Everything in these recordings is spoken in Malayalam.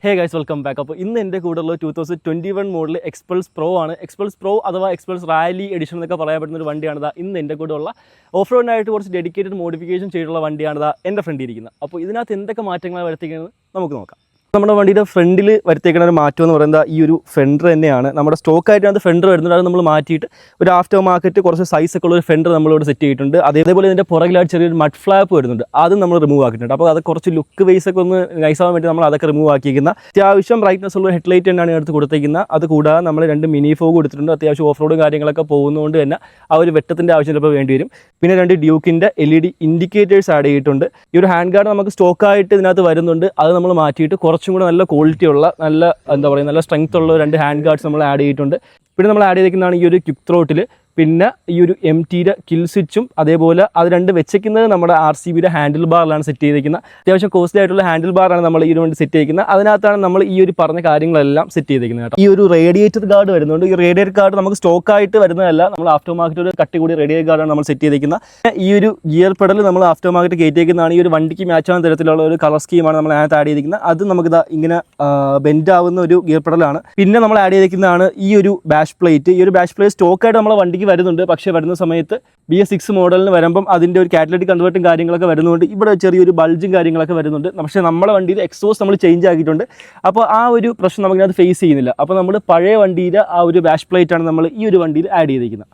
Hey guys welcome back. അപ്പോൾ ഇന്ന് എൻ്റെ കൂടെയുള്ള 2021 മോഡൽ എക്സ്പൾസ് പ്രോ ആണ്. എക്സ്പൾസ് പ്രോ അഥവാ എക്സ്പൾസ് റാലി എഡിഷൻ എന്നൊക്കെ പറയാൻ പറ്റുന്ന ഒരു വണ്ടിയാണിതാ ഇന്ന് എൻ്റെ കൂടെയുള്ള ഓഫ് റോഡിനായിട്ട് കുറച്ച് ഡെഡിക്കേറ്റഡ് മോഡിഫിക്കേഷൻ ചെയ്തിട്ടുള്ള വണ്ടിയാണിതാ എൻ്റെ ഫ്രണ്ട് ഇരിക്കുന്നത്. അപ്പോൾ ഇതിനകത്ത് എന്തൊക്കെ മാറ്റങ്ങളാണ് വരുത്തിക്കുന്നത് നമുക്ക് നോക്കാം. നമ്മുടെ വണ്ടിയുടെ ഫ്രണ്ടിൽ വരുത്തിയേക്കുന്ന ഒരു മാറ്റം എന്ന് പറയുന്നത് ഈ ഒരു ഫെൻഡർ തന്നെയാണ്. നമ്മുടെ സ്റ്റോക്കായിട്ട് അത് ഫെൻഡർ വരുന്നുണ്ട്. അത് നമ്മൾ മാറ്റിയിട്ട് ഒരു ആഫ്റ്റർ മാർക്കറ്റ് കുറച്ച് സൈസൊക്കെ ഉള്ള ഒരു ഫെൻഡർ നമ്മളിവിടെ സെറ്റ് ചെയ്തിട്ടുണ്ട്. അതേപോലെ ഇതിൻ്റെ പുറകിലായിട്ട് ചെറിയൊരു മഡ് ഫ്ലാപ്പ് വരുന്നുണ്ട്. അതും നമ്മൾ റിമൂവ് ആക്കിയിട്ടുണ്ട്. അപ്പോൾ അത് കുറച്ച് ലുക്ക് വൈസ് ഒക്കെ ഒന്ന് നൈസാവാൻ വേണ്ടി നമ്മൾ അതൊക്കെ റിമൂവ് ആക്കിയിരിക്കുന്ന അത്യാവശ്യം ബ്രൈറ്റ്നസ് ഉള്ള ഹെഡ്ലൈറ്റ് തന്നെയാണ് എടുത്ത് കൊടുത്തേക്കുന്നത്. അത് കൂടാതെ നമ്മൾ 2 മിനി ഫോഗ് കൊടുത്തിട്ടുണ്ട്. അത്യാവശ്യം ഓഫ് റോഡ് കാര്യങ്ങളൊക്കെ പോകുന്നതുകൊണ്ട് തന്നെ ആ ഒരു വെട്ടത്തിൻ്റെ ആവശ്യം ചിലപ്പോൾ വേണ്ടി വരും. പിന്നെ 2 ഡ്യൂക്കിൻ്റെ LED ഇൻഡിക്കേറ്റേഴ്സ് ആഡ് ചെയ്തിട്ടുണ്ട്. ഈ ഒരു ഹാൻഡ് ഗാർഡ് നമുക്ക് സ്റ്റോക്കായിട്ട് ഇതിനകത്ത് വരുന്നുണ്ട്. അത് നമ്മൾ മാറ്റിയിട്ട് കുറച്ചും കൂടെ നല്ല ക്വാളിറ്റി ഉള്ള നല്ല സ്ട്രെങ്ത് ഉള്ള 2 ഹാൻഡ് ഗാർഡ്സ് നമ്മൾ ആഡ് ചെയ്തിട്ടുണ്ട്. പിന്നെ നമ്മൾ ആഡ് ചെയ്തിരിക്കുന്നതാണ് ഈ ഒരു ക്വിക്ക് ത്രോട്ടിൽ, പിന്നെ ഈ ഒരു MTയുടെ കിൽ സ്വിച്ചും, അതേപോലെ അത് 2 വെച്ചിരിക്കുന്നത് നമ്മുടെ RCBയുടെ ഹാൻഡിൽ ബാറിലാണ് സെറ്റ് ചെയ്തിരിക്കുന്നത്. അത്യാവശ്യം കോസ്റ്റ്ലി ആയിട്ടുള്ള ഹാൻഡിൽ ബാറാണ് നമ്മൾ ഈ ഒരു വണ്ടി സെറ്റ് ചെയ്തിരിക്കുന്നത്. അതിനകത്താണ് നമ്മൾ ഈ ഒരു പറഞ്ഞ കാര്യങ്ങളെല്ലാം സെറ്റ് ചെയ്തിരിക്കുന്നത് കേട്ടോ. ഈ ഒരു റേഡിയേറ്റർ ഗാർഡ് വരുന്നുണ്ട്. ഈ റേഡിയേറ്റർ ഗാർഡ് നമുക്ക് സ്റ്റോക്കായിട്ട് വരുന്നതല്ല, നമ്മൾ ആഫ്റ്റർ മാർക്കറ്റ് ഒരു കട്ടി കൂടി റേഡിയേറ്റർ ഗാർഡാണ് നമ്മൾ സെറ്റ് ചെയ്തിരിക്കുന്നത്. ഈ ഒരു ഗിയർ പെഡൽ നമ്മൾ ആഫ്റ്റർ മാർക്കറ്റ് കയറ്റിയിരിക്കുന്നതാണ്. ഈ ഒരു വണ്ടിക്ക് മാച്ച് ആവുന്ന തരത്തിലുള്ള ഒരു കളർ സ്കീമാണ് നമ്മൾ അതിനകത്ത് ആഡ് ചെയ്തിരിക്കുന്നത്. അത് നമുക്ക് ഇങ്ങനെ ബെൻഡ് ആവുന്ന ഒരു ഗിയർ പെഡലാണ്. പിന്നെ നമ്മൾ ആഡ് ചെയ്തിരിക്കുന്നതാണ് ഈ ഒരു ബാഷ് പ്ലേറ്റ്. ഈ ഒരു ബാഷ് പ്ലേറ്റ് സ്റ്റോക്കായിട്ട് നമ്മളെ വണ്ടിക്ക് വരുന്നുണ്ട്. പക്ഷേ വരുന്ന സമയത്ത് BS6 മോഡലിന് വരുമ്പം അതിൻ്റെ ഒരു കാറ്റലിറ്റിക് കൺവേർട്ടും കാര്യങ്ങളൊക്കെ വരുന്നുണ്ട്. ഇവിടെ ചെറിയൊരു ബൾജും കാര്യങ്ങളൊക്കെ വരുന്നുണ്ട്. പക്ഷേ നമ്മുടെ വണ്ടിയിൽ എക്സോസ്റ്റ് നമ്മൾ ചേഞ്ച് ആക്കിയിട്ടുണ്ട്. അപ്പോൾ ആ ഒരു പ്രശ്നം നമുക്കത് ഫേസ് ചെയ്യുന്നില്ല. അപ്പോൾ നമ്മൾ പഴയ വണ്ടിയുടെ ആ ഒരു ബാഷ് പ്ലേറ്റാണ് നമ്മൾ ഈ ഒരു വണ്ടിയിൽ ആഡ് ചെയ്തിരിക്കുന്നത്.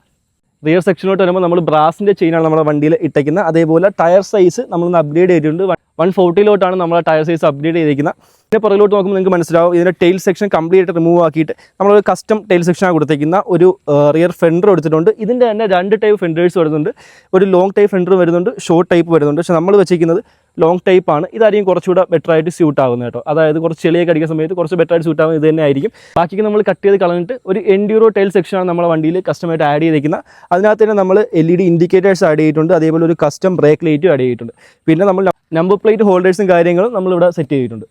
റിയർ സെക്ഷനോട്ട് വരുമ്പോൾ നമ്മൾ ബ്രാസിൻ്റെ ചെയിനാണ് നമ്മുടെ വണ്ടിയിൽ ഇട്ടേക്കുന്നത്. അതേപോലെ ടയർ സൈസ് നമ്മളൊന്ന് അപ്ഗ്രേഡ് ചെയ്തിട്ടുണ്ട്. 140 നമ്മൾ ടയർ സൈസ് അപ്ഗ്രേഡ് ചെയ്തിരിക്കുന്നത്. പിന്നെ പുറകിലോട്ട് നോക്കുമ്പോൾ നിങ്ങൾക്ക് മനസ്സിലാവും ഇതിൻ്റെ ടെയിൽ സെക്ഷൻ കംപ്ലീറ്റ് റിമൂവ് ആക്കിയിട്ട് നമ്മളൊരു കസ്റ്റം ടെയിൽ സെക്ഷനാണ് കൊടുത്തേക്കുന്ന. ഒരു റിയർ ഫെൻഡർ എടുത്തിട്ടുണ്ട്. ഇതിൻ്റെ തന്നെ 2 ടൈപ്പ് ഫെൻഡേഴ്സ് വരുന്നുണ്ട്. ഒരു ലോങ് ടൈപ്പ് ഫെൻഡർ വരുന്നുണ്ട്, ഷോർട്ട് ടൈപ്പ് വരുന്നുണ്ട്. പക്ഷേ നമ്മൾ വെച്ചിരിക്കുന്നത് ലോങ് ടൈപ്പ് ആണ്. ഇതായിരിക്കും കുറച്ചുകൂടെ ബെറ്റർ ആയിട്ട് സ്യൂട്ട് ആകുന്നത് കേട്ടോ. അതായത് കുറച്ച് ചെളിയൊക്കെ അടിക്കുന്ന സമയത്ത് കുറച്ച് ബെറ്റർ ആയിട്ട് സ്യൂട്ട് ആകുന്നത് ഇത് തന്നെ ആയിരിക്കും. ബാക്കി നമ്മൾ കട്ട് ചെയ്ത് കളഞ്ഞിട്ട് ഒരു എൻഡ്യൂറോ ടൈൽ സെക്ഷനാണ് നമ്മുടെ വണ്ടിയിൽ കസ്റ്റമായിട്ട് ആഡ് ചെയ്തിരിക്കുന്നത്. അതിനകത്ത് തന്നെ നമ്മൾ LED ഇൻഡിക്കേറ്റേഴ്സ് ആഡ് ചെയ്തിട്ടുണ്ട്. അതേപോലെ ഒരു കസ്റ്റം ബ്രേക്ക് ലൈറ്റും ആഡ് ചെയ്തിട്ടുണ്ട്. പിന്നെ നമ്മൾ നമ്പർ പ്ലേറ്റ് ഹോൾഡേഴ്സും കാര്യങ്ങളും നമ്മളിവിടെ സെറ്റ് ചെയ്തിട്ടുണ്ട്.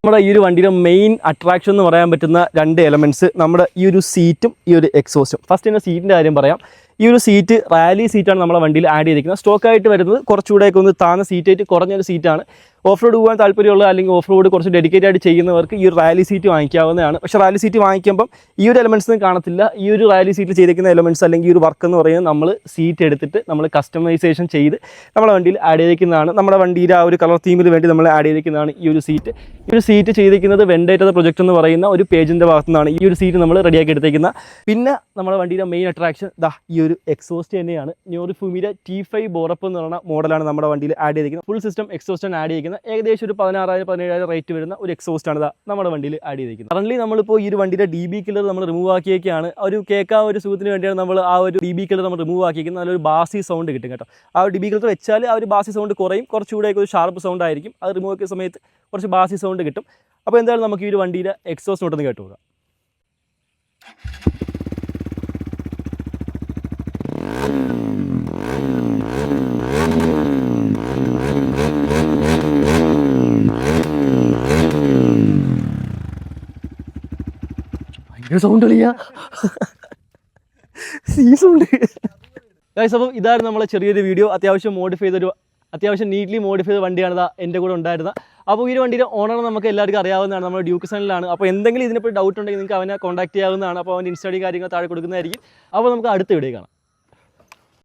നമ്മുടെ ഈ ഒരു വണ്ടിയുടെ മെയിൻ അട്രാക്ഷൻ എന്ന് പറയാൻ പറ്റുന്ന 2 എലമെൻറ്റ്സ് നമ്മുടെ ഈ ഒരു സീറ്റും ഈ ഒരു എക്സോസ്റ്റും. ഫസ്റ്റ് തന്നെ സീറ്റിൻ്റെ കാര്യം പറയാം. ഈ ഒരു സീറ്റ് റാലി സീറ്റാണ് നമ്മുടെ വണ്ടിയിൽ ആഡ് ചെയ്തിരിക്കുന്നത്. സ്റ്റോക്കായിട്ട് വരുന്നത് കുറച്ചുകൂടെയൊക്കെ ഒന്ന് താഴ്ന്ന സീറ്റായിട്ട് കുറഞ്ഞൊരു സീറ്റാണ്. ഓഫ് റോഡ് പോകാൻ താല്പര്യമുള്ള അല്ലെങ്കിൽ ഓഫ് റോഡ് കുറച്ച് ഡെഡിക്കേറ്റ് ആയിട്ട് ചെയ്യുന്നവർക്ക് ഈ ഒരു റാലി സീറ്റ് വാങ്ങിക്കാവുന്നതാണ്. പക്ഷേ റാലി സീറ്റ് വാങ്ങിക്കുമ്പം ഈ ഒരു എലമെൻറ്റ്സ് കാണത്തില്ല. ഈ ഒരു റാലി സീറ്റിൽ ചെയ്തിരിക്കുന്ന എലമെൻറ്റ്സ് അല്ലെങ്കിൽ ഈ ഒരു വർക്ക് എന്ന് പറയുന്നത് നമ്മൾ സീറ്റ് എടുത്തിട്ട് നമ്മൾ കസ്റ്റമൈസേഷൻ ചെയ്ത് നമ്മുടെ വണ്ടിയിൽ ആഡ് ചെയ്തിരിക്കുന്നതാണ്. നമ്മുടെ വണ്ടിയുടെ ആ ഒരു കളർ തീമിന് വേണ്ടി നമ്മൾ ആഡ് ചെയ്തിരിക്കുന്നതാണ് ഈ ഒരു സീറ്റ്. ഈ ഒരു സീറ്റ് ചെയ്തിരിക്കുന്നത് വെൻഡേറ്റർ പ്രൊജക്ട് എന്ന് പറയുന്ന ഒരു പേജിൻ്റെ ഭാഗത്തു നിന്നാണ് ഈ ഒരു സീറ്റ് നമ്മൾ റെഡിയാക്കി എടുത്തേക്കുന്നത്. പിന്നെ നമ്മുടെ വണ്ടിയുടെ മെയിൻ അട്രാക്ഷൻ ഈ ഒരു എക്സോസ്റ്റ് തന്നെയാണ്. നോറിഫൂമിയുടെ T5 ബോറപ്പ് എന്ന് പറയുന്ന മോഡലാണ് നമ്മുടെ വണ്ടിയിൽ ആഡ് ചെയ്തിരിക്കുന്നത്. ഫുൾ സിസ്റ്റം എക്സോസ്റ്റാണ് ആഡ് ചെയ്തിരിക്കുന്നത്. ഏകദേശം ഒരു 16,000-17,000 റേറ്റ് വരുന്ന ഒരു എക്സോസ്റ്റാണ് നമ്മുടെ വണ്ടിയിൽ ആഡ് ചെയ്തിരിക്കുന്നത്. കറൻറ്റ്ലി നമ്മളിപ്പോൾ ഈ ഒരു വണ്ടിയുടെ DB കില്ലർ നമ്മൾ റിമൂവ് ആക്കിയൊക്കെയാണ്. ഒരു കേൾക്കാൻ ഒരു സുഖത്തിന് വേണ്ടിയാണ് നമ്മൾ ആ ഒരു DB കില്ലർ നമ്മൾ റിമൂവ് ആക്കിയിരിക്കുന്നത്. നല്ലൊരു ബാസി സൗണ്ട് കിട്ടും കേട്ടോ. ആ ഒരു DB കില്ലർ വെച്ചാൽ ആ ഒരു ബാസി സൗണ്ട് കുറയും, കുറച്ചുകൂടെയൊക്കെ ഒരു ഷാർപ്പ് സൗണ്ട് ആയിരിക്കും. അത് റിമൂവ് ആക്കിയ സമയത്ത് കുറച്ച് ബാസി സൗണ്ട് കിട്ടും. അപ്പോൾ എന്തായാലും നമുക്ക് ഈ ഒരു വണ്ടിയുടെ എക്സോസ്റ്റ് നോട്ടൊന്ന് കേട്ടു പോകാം. സൗണ്ട് കളിയാ സൗണ്ട് ഗൈസ്. അപ്പം ഇതായിരുന്നു നമ്മളെ ചെറിയൊരു വീഡിയോ. അത്യാവശ്യം നീറ്റ്ലി മോഡിഫൈ ചെയ്ത വണ്ടിയാണ് എൻ്റെ കൂടെ ഉണ്ടായിരുന്നത്. അപ്പോൾ ഈ ഒരു വണ്ടിയുടെ ഓണർ നമുക്ക് എല്ലാവർക്കും അറിയാവുന്നതാണ്, നമ്മുടെ ഡ്യൂക്ക് സണിലാണ്. അപ്പോൾ എന്തെങ്കിലും ഇതിനെപ്പറ്റി ഡൗട്ട് ഉണ്ടെങ്കിൽ നിങ്ങൾക്ക് അവനെ കോൺടാക്ട് ചെയ്യാവുന്നതാണ്. അപ്പോൾ അവൻ്റെ ഇൻസ്റ്റാഗ്രാം കാര്യങ്ങൾ താഴെ കൊടുക്കുന്നതായിരിക്കും. അപ്പോൾ നമുക്ക് അടുത്ത വീഡിയോ കാണാം.